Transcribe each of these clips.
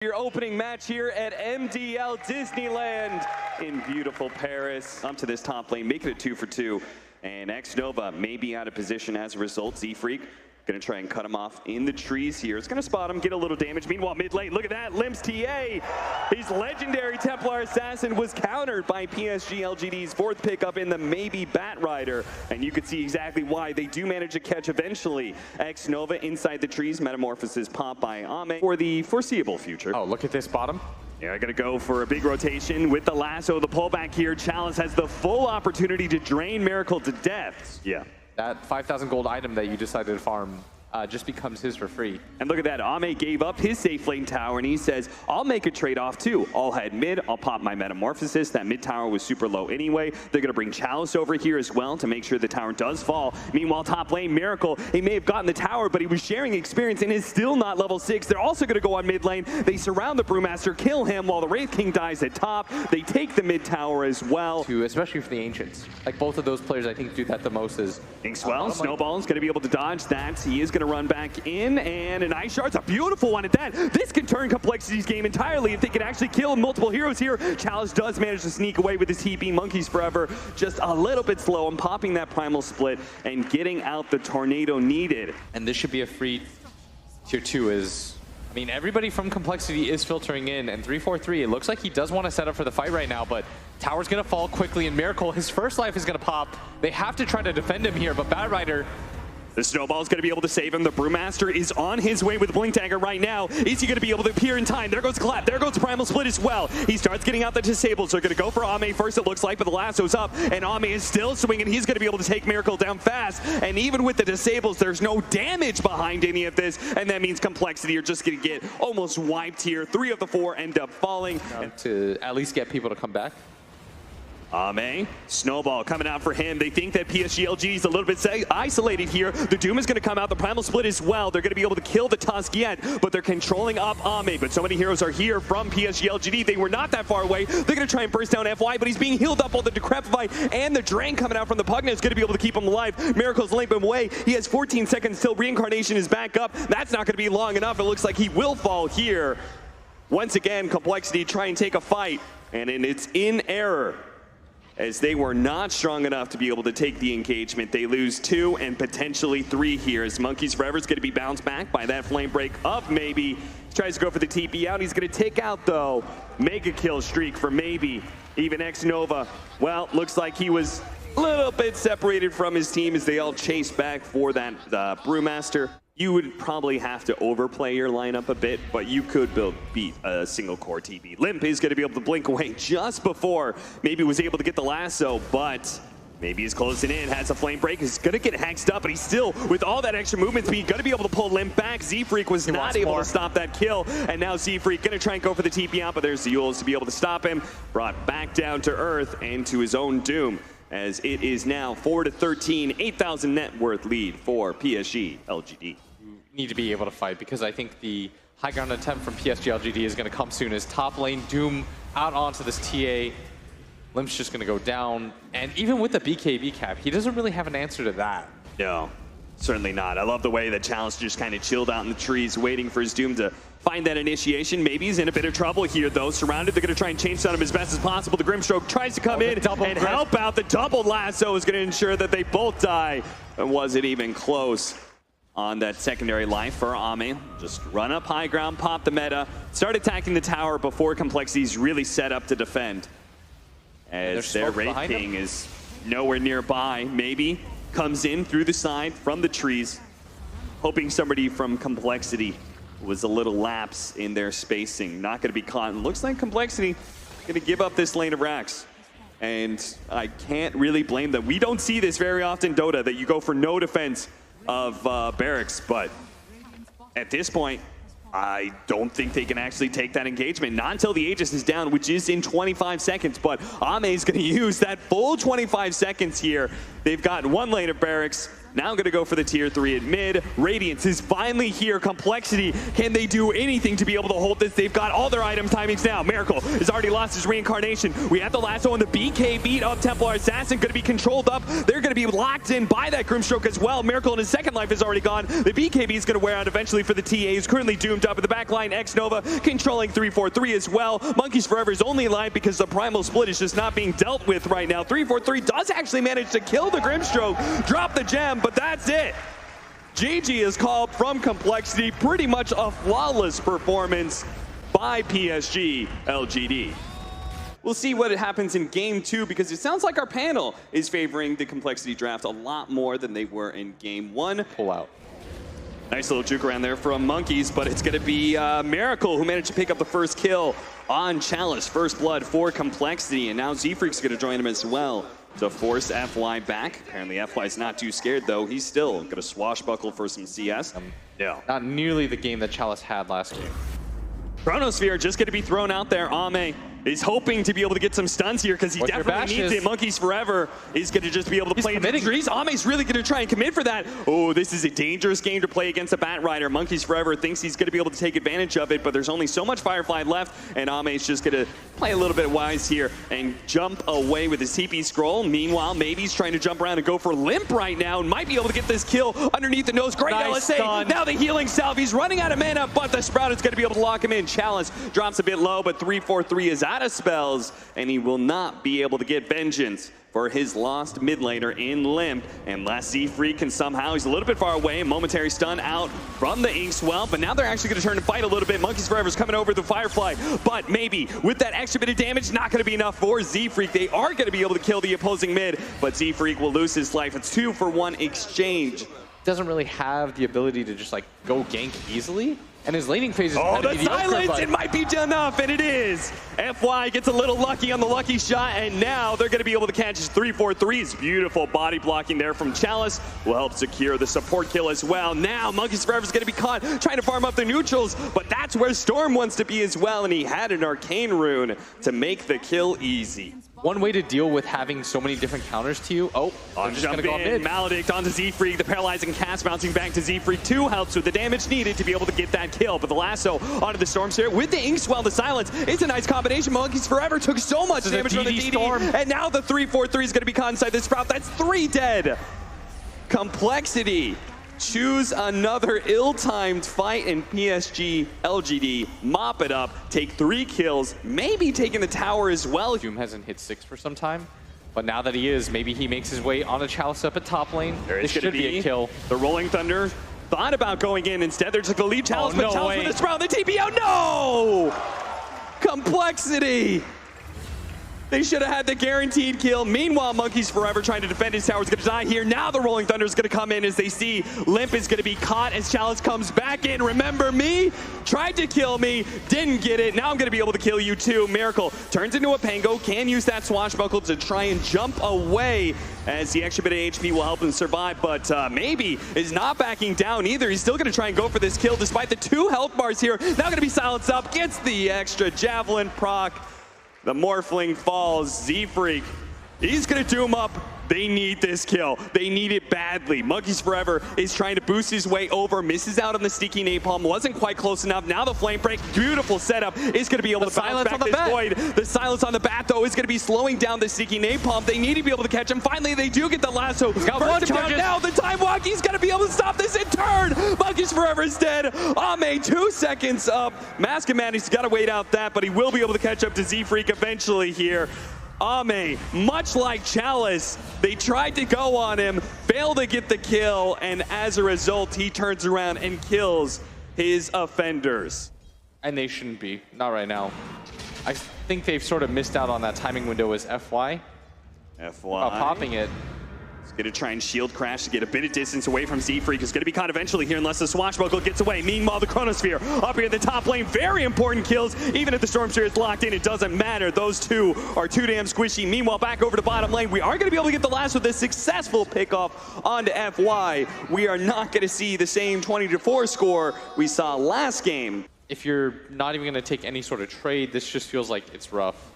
Your opening match here at MDL Disneyland in beautiful Paris. Up to this top lane, making it 2 for 2. And Xnova may be out of position as a result. Z-Freak gonna try and cut him off in the trees here. It's gonna spot him, get a little damage. Meanwhile, mid lane, look at that, Limbs TA. His legendary Templar Assassin was countered by PSG.LGD's 4th pickup in the maybe Bat Rider. And you can see exactly why they do manage to catch eventually. Xnova inside the trees, Metamorphosis pop by Ame for the foreseeable future. Oh, look at this bottom. Yeah, gonna go for a big rotation with the lasso, the pullback here. Chalice has the full opportunity to drain Miracle to death. Yeah. That 5,000 gold item that you decided to farm just becomes his for free. And look at that, Ame gave up his safe lane tower and he says, I'll make a trade-off too. I'll head mid, I'll pop my Metamorphosis. That mid tower was super low anyway. They're gonna bring Chalice over here as well to make sure the tower does fall. Meanwhile, top lane, Miracle, he may have gotten the tower, but he was sharing experience and is still not level 6. They're also gonna go on mid lane. They surround the Brewmaster, kill him while the Wraith King dies at top. They take the mid tower as well. Especially for the Ancients. Like both of those players, I think, do that the most is... Inkswell, Snowball is gonna be able to dodge that. He is gonna run back in, and an Ice Shard's a beautiful one at that. This can turn Complexity's game entirely if they can actually kill multiple heroes here. Chalice does manage to sneak away with his TP. Monkeys Forever just a little bit slow and popping that Primal Split and getting out the tornado needed. And this should be a free tier 2 is... I mean, everybody from Complexity is filtering in, and 3-4-3, it looks like he does want to set up for the fight right now, but tower's going to fall quickly, and Miracle, his first life is going to pop. They have to try to defend him here, but Bat Rider... The Snowball is going to be able to save him. The Brewmaster is on his way with Blink Dagger right now. Is he going to be able to appear in time? There goes Clap. There goes Primal Split as well. He starts getting out the disables. They're going to go for Ame first, it looks like, but the lasso's up, and Ame is still swinging. He's going to be able to take Miracle down fast, and even with the disables, there's no damage behind any of this, and that means Complexity are just going to get almost wiped here. 3 of the 4 end up falling. To at least get people to come back. Ame, Snowball coming out for him. They think that PSG.LGD is a little bit isolated here. The Doom is going to come out, the Primal Split as well. They're going to be able to kill the Tusk yet, but they're controlling up Ame. But so many heroes are here from PSG.LGD. They were not that far away. They're going to try and burst down FY, but he's being healed up. All the Decrepify and the Drain coming out from the Pugna is going to be able to keep him alive. Miracle's linked him away. He has 14 seconds till Reincarnation is back up. That's not going to be long enough. It looks like he will fall here. Once again, Complexity try and take a fight, and it's in error, as they were not strong enough to be able to take the engagement. They lose 2 and potentially 3 here, as Monkeys Forever is going to be bounced back by that flame break up maybe. He tries to go for the TP out. He's going to take out, though, mega kill streak for maybe. Even Xnova, well, looks like he was a little bit separated from his team as they all chase back for that Brewmaster. You would probably have to overplay your lineup a bit, but you could beat a single core TP. Limp is going to be able to blink away just before maybe was able to get the lasso, but maybe he's closing in, has a flame break, he's going to get hexed up, but he's still, with all that extra movement speed, going to be able to pull Limp back. Z-Freak was not able to stop that kill, and now Z-Freak going to try and go for the TP out, but there's the Yules to be able to stop him, brought back down to earth and to his own doom, as it is now 4-13, 8,000 net worth lead for PSG.LGD. Need to be able to fight, because I think the high ground attempt from PSG.LGD is going to come soon, as top lane Doom out onto this TA. Limp's just going to go down, and even with the BKB cap, he doesn't really have an answer to that. No, certainly not. I love the way that Chalice just kind of chilled out in the trees, waiting for his Doom to find that initiation. Maybe he's in a bit of trouble here, though. Surrounded, they're going to try and change on him as best as possible. The Grimstroke tries to come in and help out. The double lasso is going to ensure that they both die. And was it even close on that secondary life for Ame? Just run up high ground, pop the meta, start attacking the tower before Complexity's really set up to defend. As their Wraith King is nowhere nearby. Maybe comes in through the side from the trees, hoping somebody from Complexity was a little lapse in their spacing. Not going to be caught. Looks like Complexity going to give up this lane of racks. And I can't really blame them. We don't see this very often, Dota, that you go for no defense of barracks, but at this point, I don't think they can actually take that engagement. Not until the Aegis is down, which is in 25 seconds, but Ame is going to use that full 25 seconds here. They've got 1 lane of barracks, Now going to go for the tier 3 at mid. Radiance is finally here. Complexity, can they do anything to be able to hold this? They've got all their item timings now. Miracle has already lost his reincarnation. We have the lasso on the BK beat of Templar Assassin, going to be controlled up. They're going to be locked in by that Grimstroke as well. Miracle in his second life is already gone. The BKB is going to wear out eventually for the TA, who's currently doomed up in the back line. X-Nova controlling 343 as well. Monkeys Forever is only alive because the Primal Split is just not being dealt with right now. 343 does actually manage to kill the Grimstroke, drop the gem, but that's it. GG is called from Complexity. Pretty much a flawless performance by PSG.LGD. We'll see what happens in game 2 because it sounds like our panel is favoring the Complexity draft a lot more than they were in game 1. Pull out. Nice little juke around there from Monkeys, but it's going to be Miracle who managed to pick up the first kill on Chalice. First blood for Complexity, and now Z-Freak's going to join him as well to force FY back. Apparently FY's not too scared though. He's still going to swashbuckle for some CS. Yeah. Not nearly the game that Chalice had last game. Chronosphere just going to be thrown out there. Ame is hoping to be able to get some stuns here because he definitely needs it. Monkeys Forever is going to just be able to play into the trees. Ame's really going to try and commit for that. Oh, this is a dangerous game to play against a Bat Rider. Monkeys Forever thinks he's going to be able to take advantage of it, but there's only so much Firefly left, and Ame's just going to play a little bit wise here and jump away with his TP scroll. Meanwhile, Maybe's trying to jump around and go for Limp right now and might be able to get this kill underneath the nose. Great LSA. Stun. Now the healing salve. He's running out of mana, but the Sprout is going to be able to lock him in. Chalice drops a bit low, but 343 is out of spells, and he will not be able to get vengeance for his lost mid laner in Limp. Unless Z-Freak can somehow, he's a little bit far away, momentary stun out from the Inkswell, but now they're actually going to turn and fight a little bit. Monkeys Forever's coming over the Firefly, but maybe with that extra bit of damage, not going to be enough for Z-Freak. They are going to be able to kill the opposing mid, but Z-Freak will lose his life. It's 2-for-1 exchange. Doesn't really have the ability to just like go gank easily. And his laning phase is kind of mediocre, silence! It might be enough, and it is. FY gets a little lucky on the lucky shot, and now they're going to be able to catch his 343's. Beautiful body blocking there from Chalice will help secure the support kill as well. Now Monkeys Forever is going to be caught trying to farm up the neutrals, but that's where Storm wants to be as well, and he had an Arcane rune to make the kill easy. One way to deal with having so many different counters to you. Oh, I'm just going to go mid. Maledict onto Z-Freak. The paralyzing cast bouncing back to Z-Freak. 2 helps with the damage needed to be able to get that kill. But the lasso onto the Storm Sphere with the Inkswell to silence. It's a nice combination. Monkeys Forever took so much damage from the DD. Storm. And now the 343 is going to be caught inside the Sprout. That's 3 dead. Complexity choose another ill-timed fight in PSG.LGD, mop it up, take 3 kills, maybe taking the tower as well. Doom hasn't hit 6 for some time, but now that he is, maybe he makes his way on a Chalice up at top lane. This should be a kill. The Rolling Thunder thought about going in. Instead, they're just going to leave Chalice, but Chalice with the Sprout, the TP out. No! Complexity! They should have had the guaranteed kill. Meanwhile, Monkeys Forever trying to defend his tower is going to die here. Now the Rolling Thunder is going to come in as they see Limp is going to be caught as Chalice comes back in. Remember me? Tried to kill me, didn't get it. Now I'm going to be able to kill you too. Miracle turns into a Pango, can use that swashbuckle to try and jump away as the extra bit of HP will help him survive, but maybe is not backing down either. He's still going to try and go for this kill despite the 2 health bars here. Now going to be silenced up, gets the extra Javelin proc. The Morphling falls. Z-Freak, he's going to doom up. They need this kill. They need it badly. Monkeys Forever is trying to boost his way over, misses out on the sneaky napalm, wasn't quite close enough. Now the flame break, beautiful setup, is going to be able to bounce back this void. The silence on the bat, though, is going to be slowing down the sneaky napalm. They need to be able to catch him. Finally, they do get the lasso. He's got one charge. Now the time walk, he's going to be able to stop this in turn. Monkeys Forever is dead. Ame 2 seconds up. Mask and Man, he's got to wait out that, but he will be able to catch up to Z-Freak eventually here. Ame, much like Chalice, they tried to go on him, failed to get the kill, and as a result, he turns around and kills his offenders. And they shouldn't be, not right now. I think they've sort of missed out on that timing window as FY. Popping it. He's going to try and shield crash to get a bit of distance away from Z-Freak. He's going to be caught eventually here unless the swashbuckle gets away. Meanwhile, the Chronosphere up here in the top lane. Very important kills. Even if the Storm Sphere is locked in, it doesn't matter. Those 2 are too damn squishy. Meanwhile, back over to bottom lane. We are going to be able to get the last with a successful pickoff onto FY. We are not going to see the same 20-4 score we saw last game. If you're not even going to take any sort of trade, this just feels like it's rough.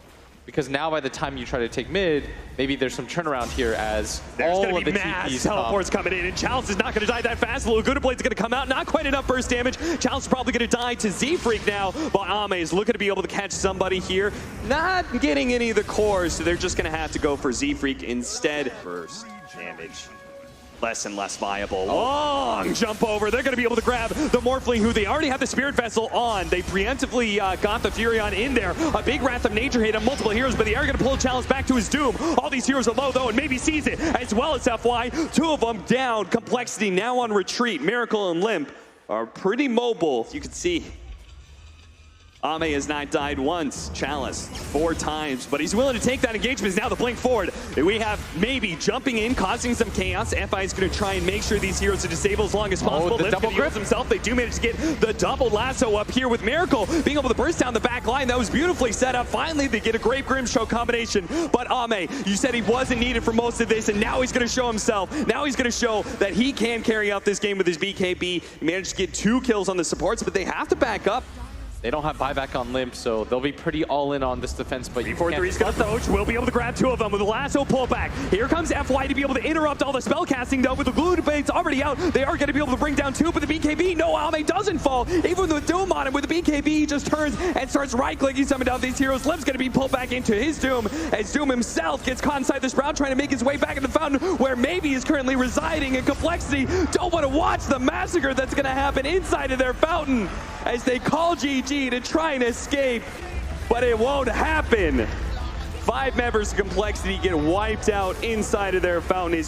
because now by the time you try to take mid, maybe there's some turnaround here as there's all going of to the be mass TPs teleports coming in, and Chalice is not going to die that fast. Laguna Blade's going to come out, not quite enough burst damage. Chalice is probably going to die to Z-Freak now, but Ame is looking to be able to catch somebody here. Not getting any of the cores, so they're just going to have to go for Z-Freak instead. Burst damage. Less and less viable. Long jump over. They're going to be able to grab the Morphling, who they already have the Spirit Vessel on. They preemptively got the Furion in there. A big Wrath of Nature hit on multiple heroes, but they are going to pull Chalice back to his doom. All these heroes are low, though, and maybe sees it, as well as FY. Two of them down. Complexity now on retreat. Miracle and Limp are pretty mobile. You can see Ame has not died once. Chalice 4 times, but he's willing to take that engagement. Now the blink forward. We have maybe jumping in, causing some chaos. FI is going to try and make sure these heroes are disabled as long as possible. The double grip himself. They do manage to get the double lasso up here with Miracle being able to burst down the back line. That was beautifully set up. Finally, they get a great Grimstroke combination. But Ame, you said he wasn't needed for most of this, and now he's going to show himself. Now he's going to show that he can carry out this game with his BKB. He managed to get 2 kills on the supports, but they have to back up. They don't have buyback on Limp, so they'll be pretty all in on this defense. But 3-4-3's got Thoach. We'll be able to grab 2 of them with a lasso pullback. Here comes FY to be able to interrupt all the spell casting, though. With the glue debates already out, they are going to be able to bring down 2, but the BKB, no, Ame doesn't fall. Even with Doom on him, with the BKB, he just turns and starts right-clicking some of these heroes. Limp's going to be pulled back into his Doom, as Doom himself gets caught inside the Sprout, trying to make his way back in the fountain, where maybe he's currently residing. And Complexity don't want to watch the massacre that's going to happen inside of their fountain, as they call GG to try and escape, but it won't happen. 5 members of Complexity get wiped out inside of their fountain.